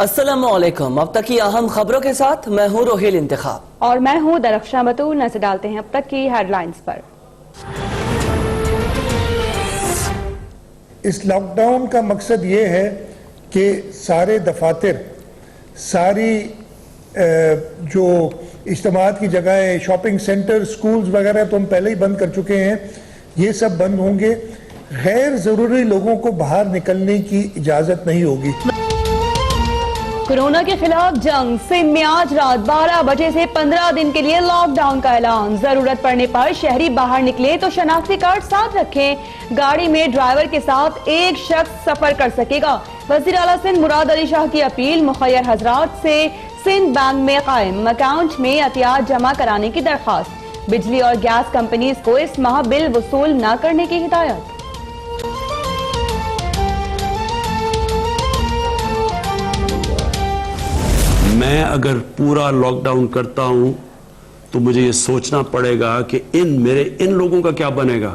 अस्सलामुअलैकुम। अब तक की अहम खबरों के साथ मैं हूँ रोहिल इंतखाब और मैं हूँ दरख्शां बतूल। नजर डालते हैं अब तक की हेडलाइंस पर। इस लॉकडाउन का मकसद ये है कि सारे दफातर, सारी जो इज्तिमात की जगह, शॉपिंग सेंटर, स्कूल्स वगैरह तो हम पहले ही बंद कर चुके हैं, ये सब बंद होंगे। गैर ज़रूरी लोगों को बाहर निकलने की इजाज़त नहीं होगी। कोरोना के खिलाफ जंग सिंध में आज रात 12 बजे से 15 दिन के लिए लॉकडाउन का ऐलान। जरूरत पड़ने पर शहरी बाहर निकले तो शनाख्ती कार्ड साथ रखें। गाड़ी में ड्राइवर के साथ एक शख्स सफर कर सकेगा। वजीर आला सिंध मुराद अली शाह की अपील। मुखय्यर हजरात से सिंध बैंक में कायम अकाउंट में एहतियात जमा कराने की दरख्वास्त। बिजली और गैस कंपनीज को इस माह बिल वसूल न करने की हिदायत। मैं अगर पूरा लॉकडाउन करता हूं तो मुझे ये सोचना पड़ेगा कि इन लोगों का क्या बनेगा,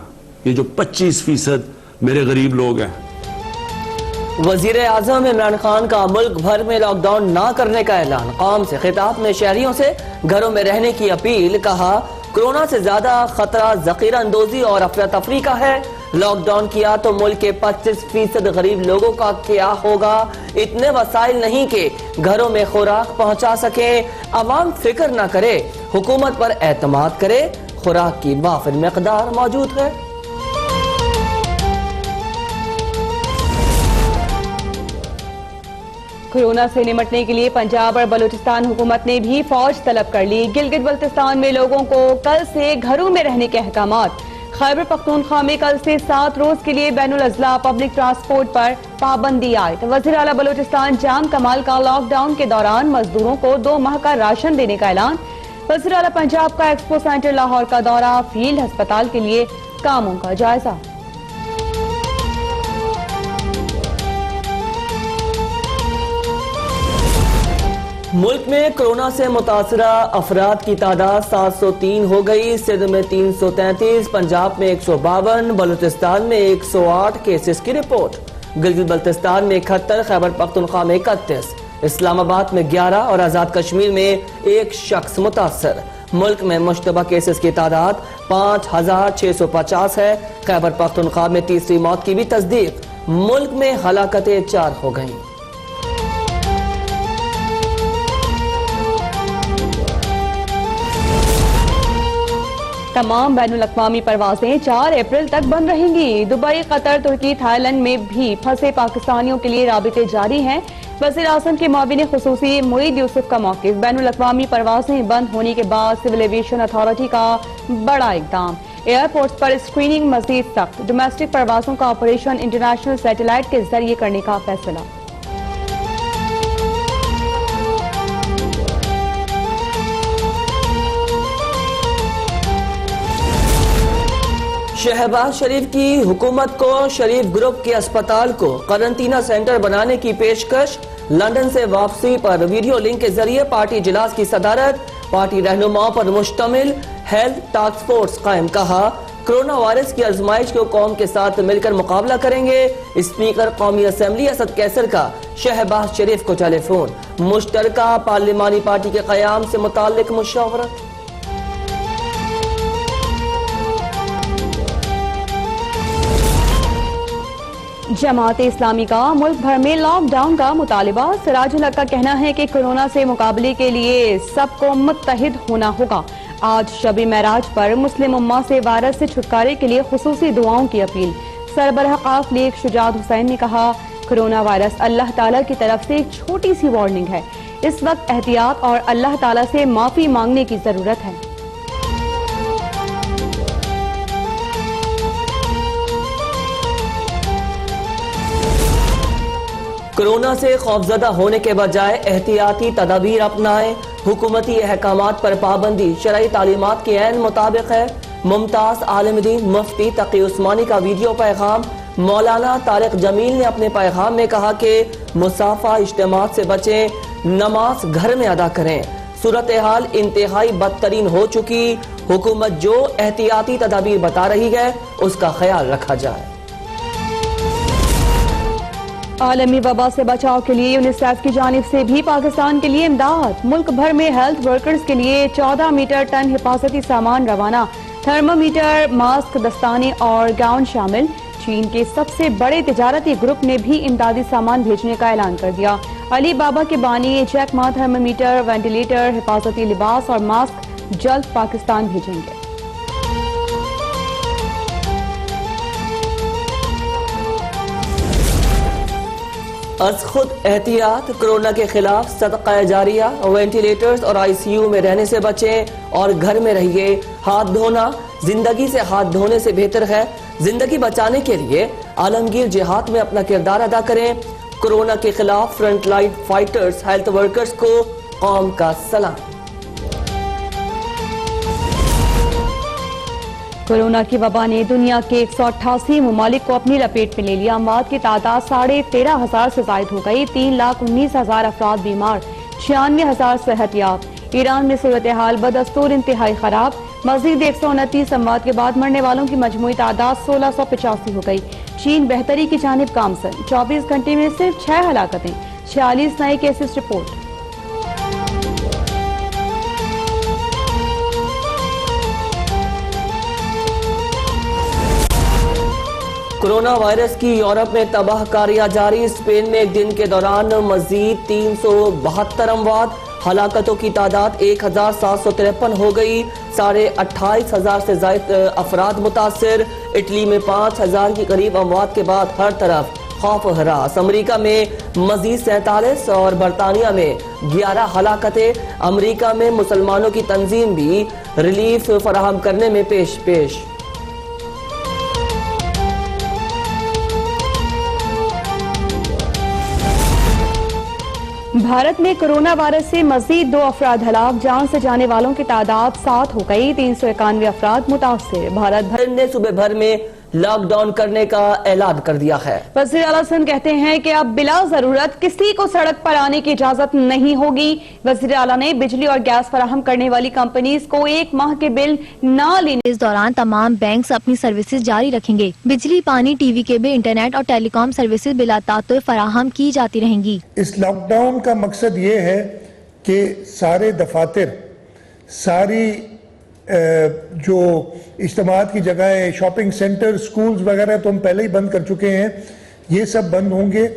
ये जो 25% मेरे गरीब लोग हैं। वजीर आजम इमरान खान का मुल्क भर में लॉकडाउन ना करने का ऐलान। कौम से खिताब में शहरियों से घरों में रहने की अपील। कहा, कोरोना से ज्यादा खतरा जखीरा अंदोजी और अफरा तफरी का है। लॉकडाउन किया तो मुल्क के 25% गरीब लोगों का क्या होगा। इतने वसाइल नहीं कि घरों में खुराक पहुंचा सके। अवाम फिक्र ना करे, हुकूमत पर एतमाद करे। खुराक की वाफिर मकदार मौजूद है। कोरोना से निपटने के लिए पंजाब और बलूचिस्तान हुकूमत ने भी फौज तलब कर ली। गिलगित बल्तिस्तान में लोगों को कल से घरों में रहने के अहकामात। खैबर पख्तूनख्वा में कल से 7 रोज के लिए बैनुल अजला पब्लिक ट्रांसपोर्ट पर पाबंदी आयद। वज़ीर आला बलूचिस्तान जाम कमाल का लॉकडाउन के दौरान मजदूरों को 2 माह का राशन देने का ऐलान। वज़ीर आला पंजाब का एक्सपो सेंटर लाहौर का दौरा। फील्ड अस्पताल के लिए कामों का जायजा। मुल्क में कोरोना से मुतासरा अफराद की तादाद 703 हो गई। सिंध में 333, पंजाब में 152, बलूचिस्तान में 108 केसेस की रिपोर्ट। गिलगित बल्तिस्तान में 71, खैबर पख्तूनख्वा में 31, इस्लामाबाद में 11 और आजाद कश्मीर में 1 शख्स मुतासर। मुल्क में मुश्तबा केसेस की तादाद 5650 है। खैबर पख्तूनख्वा में तीसरी मौत की भी तस्दीक। मुल्क में हलाकतें 4 हो गई। तमाम बैनुल अक़वामी परवाजें 4 अप्रैल तक बंद रहेंगी। दुबई, कतर, तुर्की, थाईलैंड में भी फंसे पाकिस्तानियों के लिए राबिते जारी हैं। वज़ीर आज़म के मुआविन खुसूसी मुईद यूसुफ का मौक़िफ़। बैनुल अक़वामी परवाजें बंद होने के बाद सिविल एविएशन अथॉरिटी का बड़ा इक़दाम। एयरपोर्ट्स पर स्क्रीनिंग मज़ीद सख्त। डोमेस्टिक परवाजों का ऑपरेशन इंटरनेशनल सैटेलाइट के जरिए करने का फैसला। शहबाज शरीफ की हुकूमत को शरीफ ग्रुप के अस्पताल को क्वारंटीना सेंटर बनाने की पेशकश। लंदन से वापसी पर वीडियो लिंक के जरिए पार्टी इजलास की सदारत। पार्टी रहनुमाओं पर मुश्तमिल हेल्थ टास्क फोर्स कायम। कहा, कोरोना वायरस की आजमाइश को कौम के साथ मिलकर मुकाबला करेंगे। स्पीकर कौमी असम्बली असद कैसर का शहबाज शरीफ को टेलीफोन। मुश्तरका पार्लिमानी पार्टी के क़याम से मुताल्लिक मुशावरत। जमात इस्लामी का मुल्क भर में लॉकडाउन का मुतालिबा। सिराजुल हक का कहना है कि कोरोना से मुकाबले के लिए सबको मुत्तहिद होना होगा। आज शब-ए मेराज पर मुस्लिम उम्मा से वायरस से छुटकारे के लिए खुसूसी दुआओं की अपील। सरबराह काफ लीग शुजात हुसैन ने कहा, कोरोना वायरस अल्लाह ताला की तरफ से एक छोटी सी वार्निंग है। इस वक्त एहतियात और अल्लाह ताला से माफी मांगने की जरूरत है। कोरोना से खौफजदा होने के बजाय एहतियाती तदाबीर अपनाएं। हुकूमती अहकामात पर पाबंदी शरई तालीमात के ऐन मुताबिक है। मुमताज आलिम दीन मुफ्ती तकी उस्मानी का वीडियो पैगाम। मौलाना तारिक जमील ने अपने पैगाम में कहा कि मुसाफा इज्तिमात से बचें, नमाज घर में अदा करें। सूरत हाल इंतहाई बदतरीन हो चुकी। हुकूमत जो एहतियाती तदाबीर बता रही है उसका ख्याल रखा जाए। आलमी वबा से बचाव के लिए यूनिसेफ की जानिब से भी पाकिस्तान के लिए इमदाद। मुल्क भर में हेल्थ वर्कर्स के लिए 14 मीटर टन हिफाजती सामान रवाना। थर्मामीटर, मास्क, दस्ताने और गाउन शामिल। चीन के सबसे बड़े तिजारती ग्रुप ने भी इमदादी सामान भेजने का ऐलान कर दिया। अली बाबा के बानी जैक मा थर्मामीटर, वेंटिलेटर, हिफाजती लिबास और मास्क जल्द पाकिस्तान भेजेंगे। अज खुद एहतियात, कोरोना के खिलाफ सदका जारिया, वेंटिलेटर्स और आईसीयू में रहने से बचें और घर में रहिए। हाथ धोना जिंदगी से हाथ धोने से बेहतर है। जिंदगी बचाने के लिए आलमगीर जिहाद में अपना किरदार अदा करें। कोरोना के खिलाफ front line fighters, health workers को कौम का सलाम। कोरोना की वबा ने दुनिया के 188 ममालिक को अपनी लपेट में ले लिया। अमवात की तादाद 13,500 से जायद हो गई। 3,19,000 अफराद बीमार, 96,000 सेहतयाब। ईरान में सूरत हाल बदस्तूर इंतहाई खराब। मजीद 129 अमवात के बाद मरने वालों की मजमूई तादाद 1685 हो गई। चीन बेहतरी की जानिब गामजन। 24 घंटे में सिर्फ 6 हलाकतें, 46 नए केसेस रिपोर्ट। कोरोना वायरस की यूरोप में तबाहकारियां जारी। स्पेन में एक दिन के दौरान मजीद 372 अमवात। हलाकतों की तादाद 1753 हो गई। 28,500 से ज्यादा अफराद मुतासिर। इटली में 5,000 के करीब अमवात के बाद हर तरफ खौफ हरास। अमरीका में मजीद 47 और बरतानिया में 11 हलाकतें। अमरीका में मुसलमानों की तंजीम भी रिलीफ फराहम करने में पेश। भारत में कोरोना वायरस से मजीद 2 अफराद हलाक। जान से जाने वालों की तादाद 7 हो गई। 391 अफराद मुतासिर। भारत भर ने सुबह भर में लॉकडाउन करने का ऐलान कर दिया है। वज़ीर आला सिंध कहते हैं कि अब बिला जरूरत किसी को सड़क पर आने की इजाजत नहीं होगी। वज़ीर आला ने बिजली और गैस फराहम करने वाली कंपनीज को 1 माह के बिल न लेने। इस दौरान तमाम बैंक अपनी सर्विसेज जारी रखेंगे। बिजली, पानी, टीवी केबल, इंटरनेट और टेलीकॉम सर्विसेज बिला तातुए फराहम की जाती रहेंगी। इस लॉकडाउन का मकसद ये है कि सारे दफातर, सारी जो इज्तिमात की जगह है, शॉपिंग सेंटर, स्कूल्स वगैरह तो हम पहले ही बंद कर चुके हैं, ये सब बंद होंगे।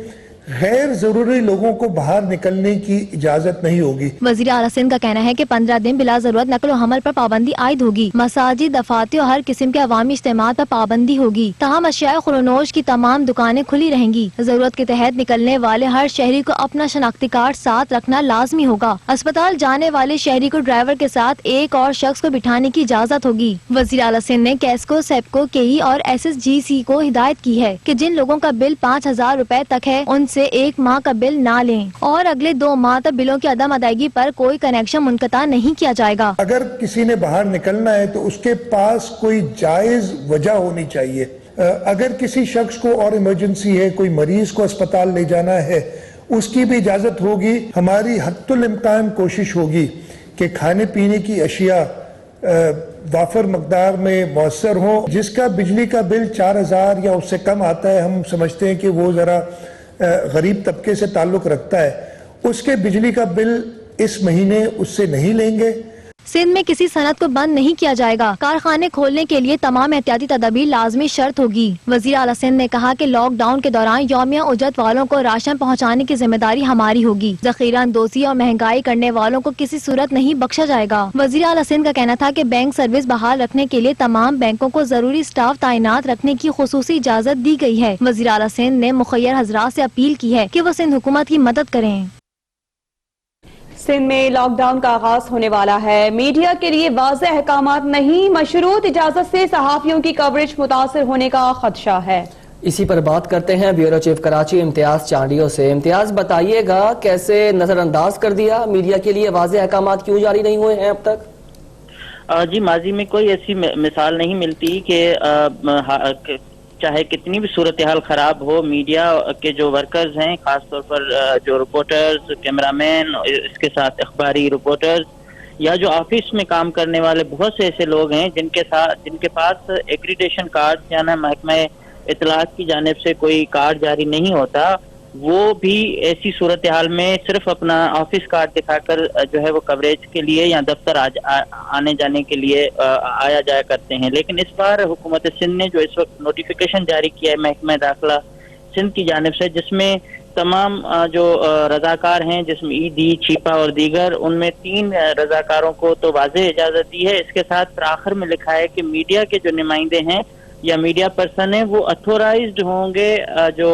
गैर जरूरी लोगों को बाहर निकलने की इजाजत नहीं होगी। वज़ीर आला सिंध का कहना है कि 15 दिन बिला जरूरत नकल हमल पर पाबंदी आयद होगी। मसाजिद, दफातर और हर किस्म के अवामी इज्तिमात पर पाबंदी होगी। तमाम अशिया खुलनोश की तमाम दुकानें खुली रहेंगी। जरूरत के तहत निकलने वाले हर शहरी को अपना शनाख्ती कार्ड साथ रखना लाजमी होगा। अस्पताल जाने वाले शहरी को ड्राइवर के साथ एक और शख्स को बिठाने की इजाजत होगी। वज़ीर आला सिंध ने कैस्को, सेप्को, केई और SSGC को हिदायत की है कि जिन लोगों का बिल 5,000 रुपए तक है उनसे 1 माह का बिल ना लें और अगले 2 माह तक बिलों की अदम अदायगी पर कोई कनेक्शन मुनक़ता नहीं किया जाएगा। अगर किसी ने बाहर निकलना है तो उसके पास कोई जायज वजह होनी चाहिए। अगर किसी शख्स को और इमरजेंसी है, कोई मरीज को अस्पताल ले जाना है, उसकी भी इजाजत होगी। हमारी हद्दुल इम्कान कोशिश होगी कि खाने पीने की अशिया वाफर मकदार में मौसर हो। जिसका बिजली का बिल 4,000 या उससे कम आता है, हम समझते हैं कि वो जरा गरीब तबके से ताल्लुक रखता है, उसके बिजली का बिल इस महीने उससे नहीं लेंगे। सिंध में किसी सनत को बंद नहीं किया जाएगा। कारखाने खोलने के लिए तमाम एहतियाती तदाबीर लाजमी शर्त होगी। वज़ीर आला सिंध ने कहा कि लॉकडाउन के दौरान यौमिया उजरत वालों को राशन पहुंचाने की जिम्मेदारी हमारी होगी। जखीरा अंदोज़ी और महंगाई करने वालों को किसी सूरत नहीं बख्शा जाएगा। वज़ीर आला सिंध का कहना था कि बैंक सर्विस बहाल रखने के लिए तमाम बैंकों को जरूरी स्टाफ तैनात रखने की खुसूसी इजाजत दी गई है। वज़ीर आला सिंध ने मुखय्यर हजरात से अपील की है कि वो सिंध हुकूमत की मदद करें। सिंध में लॉकडाउन का आगाज होने वाला है। मीडिया के लिए वाज़ेह अहकामात नहीं, मशरूत इजाजत से सहाफियों की कवरेज मुतासिर होने का खदशा है। इसी पर बात करते हैं ब्यूरो चीफ कराची इम्तियाज चांडियो से। इम्तियाज, बताइएगा कैसे नजरअंदाज कर दिया मीडिया के लिए वाज़ेह अहकामात क्यों जारी नहीं हुए हैं अब तक? जी, माजी में कोई ऐसी मिसाल नहीं मिलती कि चाहे कितनी भी सूरत हाल खराब हो, मीडिया के जो वर्कर्स हैं, खासतौर पर जो रिपोर्टर्स, कैमरामैन, इसके साथ अखबारी रिपोर्टर्स या जो ऑफिस में काम करने वाले बहुत से ऐसे लोग हैं जिनके पास एक्रीडेशन कार्ड या ना महकमा इत्तलात की जानिब से कोई कार्ड जारी नहीं होता, वो भी ऐसी सूरत हाल में सिर्फ अपना ऑफिस कार्ड दिखाकर जो है वो कवरेज के लिए या दफ्तर आने जाने के लिए आया जाया करते हैं। लेकिन इस बार हुकूमत सिंध ने जो इस वक्त नोटिफिकेशन जारी किया है महकमा दाखिला सिंध की जानिब से, जिसमें तमाम जो रजाकार हैं, जिसमें ईदी, छिपा और दीगर, उनमें 3 रजाकारों को तो वाज़ेह इजाजत दी है। इसके साथ फिर आखिर में लिखा है कि मीडिया के जो नुमाइंदे हैं या मीडिया पर्सन है वो अथोराइज्ड होंगे जो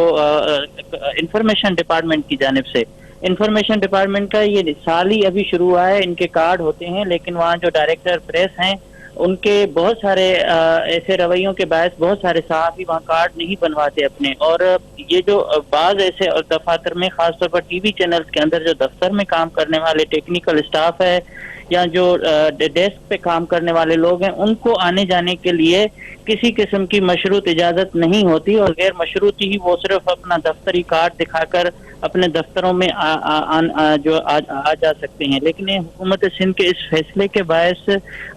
इंफॉर्मेशन डिपार्टमेंट की जानिब से। इंफॉर्मेशन डिपार्टमेंट का ये साल ही अभी शुरू हुआ है, इनके कार्ड होते हैं, लेकिन वहाँ जो डायरेक्टर प्रेस हैं उनके बहुत सारे ऐसे रवैयों के बायस बहुत सारे सहाफ़ी वहाँ कार्ड नहीं बनवाते अपने। और ये जो बाज़ ऐसे दफातर में खासतौर पर टीवी चैनल्स के अंदर जो दफ्तर में काम करने वाले टेक्निकल स्टाफ है या जो डेस्क पे काम करने वाले लोग हैं, उनको आने जाने के लिए किसी किस्म की मशरूत इजाजत नहीं होती और गैर मशरूत ही वो सिर्फ अपना दफ्तरी कार्ड दिखाकर अपने दफ्तरों में आ जा सकते हैं। लेकिन हुकूमत सिंध के इस फैसले के बायस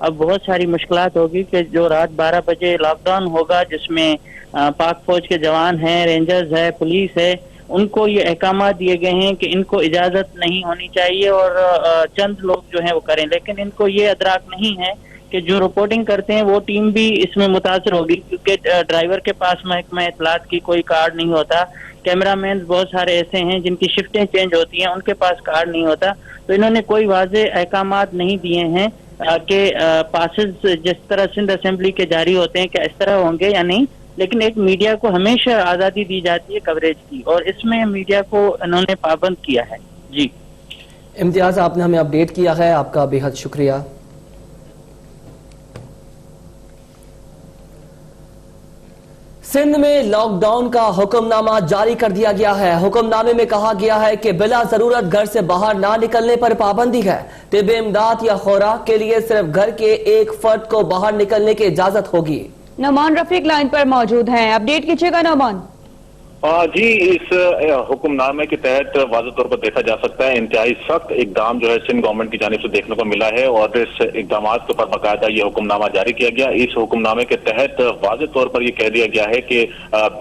अब बहुत सारी मुश्किलात होगी कि जो रात 12 बजे लॉकडाउन होगा, जिसमें पाक फौज के जवान हैं, रेंजर्स है, पुलिस है, उनको ये अहकाम दिए गए हैं कि इनको इजाजत नहीं होनी चाहिए और चंद लोग जो हैं वो करें। लेकिन इनको ये अदराक नहीं है कि जो रिपोर्टिंग करते हैं वो टीम भी इसमें मुतासर होगी, क्योंकि ड्राइवर के पास महकमा इत्तलात की कोई कार्ड नहीं होता, कैमरामैन बहुत सारे ऐसे हैं जिनकी शिफ्टें चेंज होती हैं, उनके पास कार्ड नहीं होता। तो इन्होंने कोई वाज़ेह अहकाम नहीं दिए हैं कि पासेस जिस तरह सिंध असेंबली के जारी होते हैं क्या इस तरह होंगे या नहीं। लेकिन एक मीडिया को हमेशा आज़ादी दी जाती है कवरेज की, और इसमें मीडिया को इन्होंने पाबंद किया है। जी इम्तियाज, आपने हमें अपडेट किया है, आपका बेहद शुक्रिया। सिंध में लॉकडाउन का हुक्मनामा जारी कर दिया गया है। हुक्मनामे में कहा गया है कि बिला जरूरत घर से बाहर ना निकलने पर पाबंदी है। तिब इमदाद या खुराक के लिए सिर्फ घर के एक फर्द को बाहर निकलने की इजाजत होगी। नौमान रफीक लाइन पर मौजूद हैं, अपडेट कीजिएगा नौमान। जी, इस हुक्मनामे के तहत वाज़ेह तौर पर देखा जा सकता है इंतहाई सख्त इकदाम जो है सिंध गवर्नमेंट की जानिब से देखने को मिला है और इस इकदाम के ऊपर बाकायदा ये हुक्मनामा जारी किया गया। इस हुक्मनामे के तहत वाज़ेह तौर पर यह कह दिया गया है कि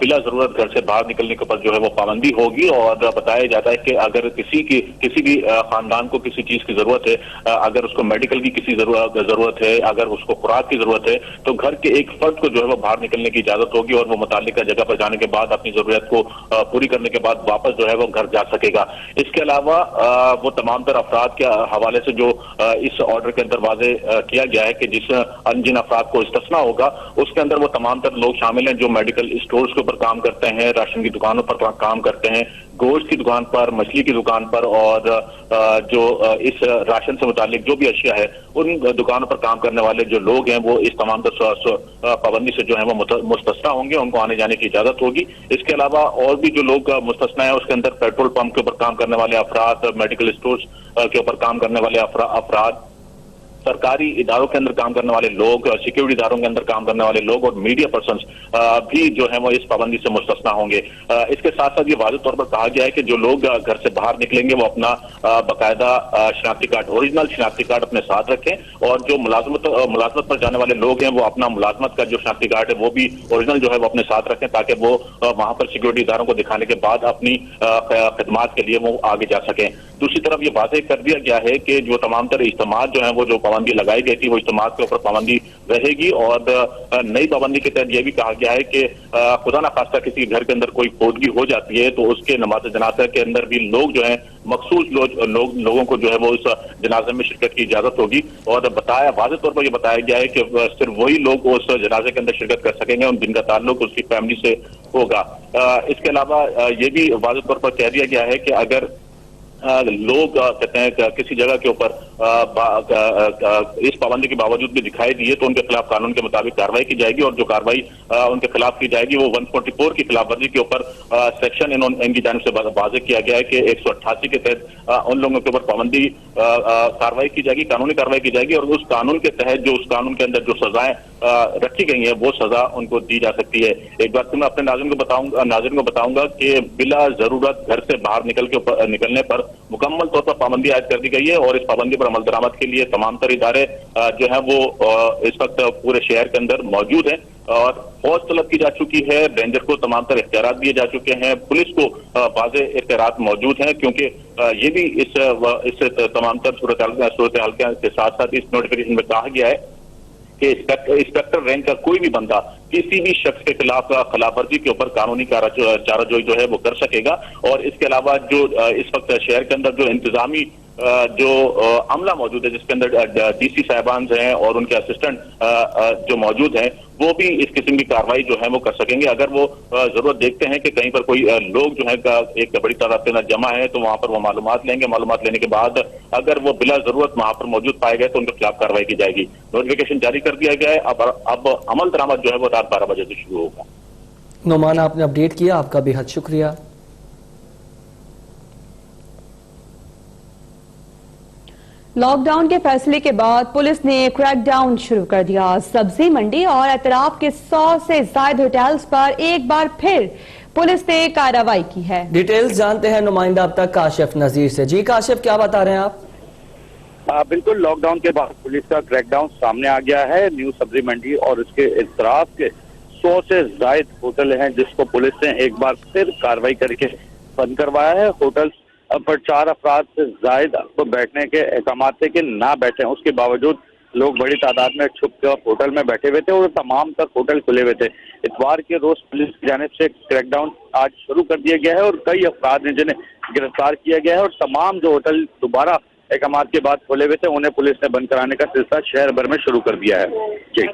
बिला जरूरत घर से बाहर निकलने के ऊपर जो है वो पाबंदी होगी और बताया जाता है कि अगर किसी भी खानदान को किसी चीज की जरूरत है, अगर उसको मेडिकल की किसी जरूरत है, अगर उसको खुराक की जरूरत है, तो घर के एक फर्द को जो है वो बाहर निकलने की इजाजत होगी और वो मुताल्लिका जगह पर जाने के बाद अपनी जरूरत को पूरी करने के बाद वापस जो है वो घर जा सकेगा। इसके अलावा वो तमाम तर अफराद के हवाले से जो इस ऑर्डर के अंदर वाज़ेह किया गया है कि जिन अफराद को इस्तिस्ना होगा उसके अंदर वो तमाम तर लोग शामिल हैं जो मेडिकल स्टोर्स के ऊपर काम करते हैं, राशन की दुकानों पर काम करते हैं, गोश्त की दुकान पर, मछली की दुकान पर और जो इस राशन से मुतालिक जो भी अशिया है उन दुकानों पर काम करने वाले जो लोग हैं वो इस तमाम पाबंदी से जो है वो मुस्तस्ना होंगे, उनको आने जाने की इजाजत होगी। इसके अलावा और भी जो लोग मुस्तस्ना है उसके अंदर पेट्रोल पंप के ऊपर काम करने वाले अफराद, मेडिकल स्टोर्स के ऊपर काम करने वाले अफराद, सरकारी इदारों के अंदर काम करने वाले लोग, सिक्योरिटी इदारों के अंदर काम करने वाले लोग और मीडिया पर्सन्स भी जो है वो इस पाबंदी से मुस्तस्ना होंगे। इसके साथ साथ ये वाज़ेह तौर पर कहा गया है कि जो लोग घर से बाहर निकलेंगे वो अपना बाकायदा शनाख्ती कार्ड, ओरिजिनल शनाख्ती कार्ड अपने साथ रखें और जो मुलाजमत पर जाने वाले लोग हैं वो अपना मुलाजमत का जो शनाख्ती कार्ड है वो भी ओरिजिनल जो है वो अपने साथ रखें ताकि वो वहां पर सिक्योरिटी इदारों को दिखाने के बाद अपनी खिदमात के लिए वो आगे जा सकें। दूसरी तरफ ये वाज़ेह कर दिया गया है कि जो तमाम तरह इज्तिमात जो है वो जो पाबंदी लगाई गई थी वो इज्तिमात के ऊपर पाबंदी रहेगी और नई पाबंदी के तहत यह भी कहा गया है कि खुदा ना खास्ता किसी घर के अंदर कोई फौतगी हो जाती है तो उसके नमाज जनाजा के अंदर भी लोग जो है मखसूस लोगों को जो है वो उस जनाजे में शिरकत की इजाजत होगी और वाज़ेह तौर पर यह बताया गया है कि सिर्फ वही लोग उस जनाजे के अंदर शिरकत कर सकेंगे और जिनका ताल्लुक उसकी फैमिली से होगा। इसके अलावा ये भी वाज़ेह तौर पर कह दिया गया है कि अगर लोग कहते हैं किसी जगह के ऊपर इस पाबंदी के बावजूद भी दिखाई दिए तो उनके खिलाफ कानून के मुताबिक कार्रवाई की जाएगी और जो कार्रवाई उनके खिलाफ की जाएगी वो 144 की खिलाफवर्जी के ऊपर सेक्शन इनकी जानिब से वाज़ेह किया गया है कि 188 के तहत उन लोगों के ऊपर पाबंदी कार्रवाई की जाएगी, कानूनी कार्रवाई की जाएगी और उस कानून के तहत जो उस कानून के अंदर जो सजाएं रखी गई है वो सजा उनको दी जा सकती है। एक बार मैं अपने नाज़रीन को बताऊंगा कि बिला जरूरत घर से बाहर निकलने पर मुकम्मल तौर पर पाबंदी आयद कर दी गई है और इस पाबंदी पर अमल दरामद के लिए तमाम तर इदारे जो है वो इस वक्त पूरे शहर के अंदर मौजूद हैं और फौज तलब की जा चुकी है, रेंजर को तमाम तरह इख्तियारात दिए जा चुके हैं, पुलिस को वाज़े इख्तियारात मौजूद हैं, क्योंकि ये भी इस तमाम तर सूरत हाल के साथ साथ इस नोटिफिकेशन में कहा गया है कि इंस्पेक्टर रैंक का कोई भी बंदा किसी भी शख्स के खिलाफ खिलाफवर्जी के ऊपर कानूनी चाराजोई जो है वो कर सकेगा। और इसके अलावा जो इस वक्त शहर के अंदर जो इंतजामी जो अमला मौजूद है, जिसके अंदर डीसी साहिबान हैं और उनके असिस्टेंट जो मौजूद हैं, वो भी इस किस्म की कार्रवाई जो है वो कर सकेंगे। अगर वो जरूरत देखते हैं कि कहीं पर कोई लोग जो है एक बड़ी तादाद के अंदर जमा है, तो वहां पर वो मालूमात लेंगे। मालूमात लेने के बाद अगर वो बिला जरूरत वहां पर मौजूद पाए गए तो उनके खिलाफ कार्रवाई की जाएगी। नोटिफिकेशन जारी कर दिया गया है। अब अमल दरामद जो है वो रात 12 बजे से शुरू होगा। नुमान, आपने अपडेट किया, आपका बेहद शुक्रिया। लॉकडाउन के फैसले के बाद पुलिस ने क्रैकडाउन शुरू कर दिया। सब्जी मंडी और अतराफ के 100 से ज्यादा होटल्स पर एक बार फिर पुलिस ने कार्रवाई की है। डिटेल्स जानते हैं नुमाइंदा अब तक काशिफ नजीर से। जी काशिफ, क्या बता रहे हैं आप? बिल्कुल, लॉकडाउन के बाद पुलिस का क्रैकडाउन सामने आ गया है। न्यू सब्जी मंडी और उसके इतराफ के 100 से ज्यादा होटल हैं, जिसको पुलिस ने एक बार फिर कार्रवाई करके बंद करवाया है। होटल पर 4 अफराद से ज्यादा को बैठने के अहकाम थे कि ना बैठे, उसके बावजूद लोग बड़ी तादाद में छुप कर होटल में बैठे हुए थे और तमाम तक होटल खुले हुए थे। इतवार के रोज पुलिस की जानिब से क्रैकडाउन आज शुरू कर दिया गया है और कई अफराद हैं जिन्हें गिरफ्तार किया गया है और तमाम जो होटल दोबारा अहकाम के बाद खोले हुए थे उन्हें पुलिस ने बंद कराने का सिलसिला शहर भर में शुरू कर दिया है। जी,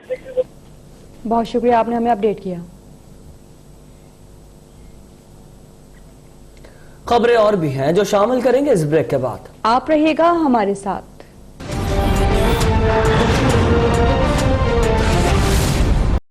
बहुत शुक्रिया, आपने हमें अपडेट किया। खबरें और भी हैं जो शामिल करेंगे इस ब्रेक के बाद। आप रहिएगा हमारे साथ।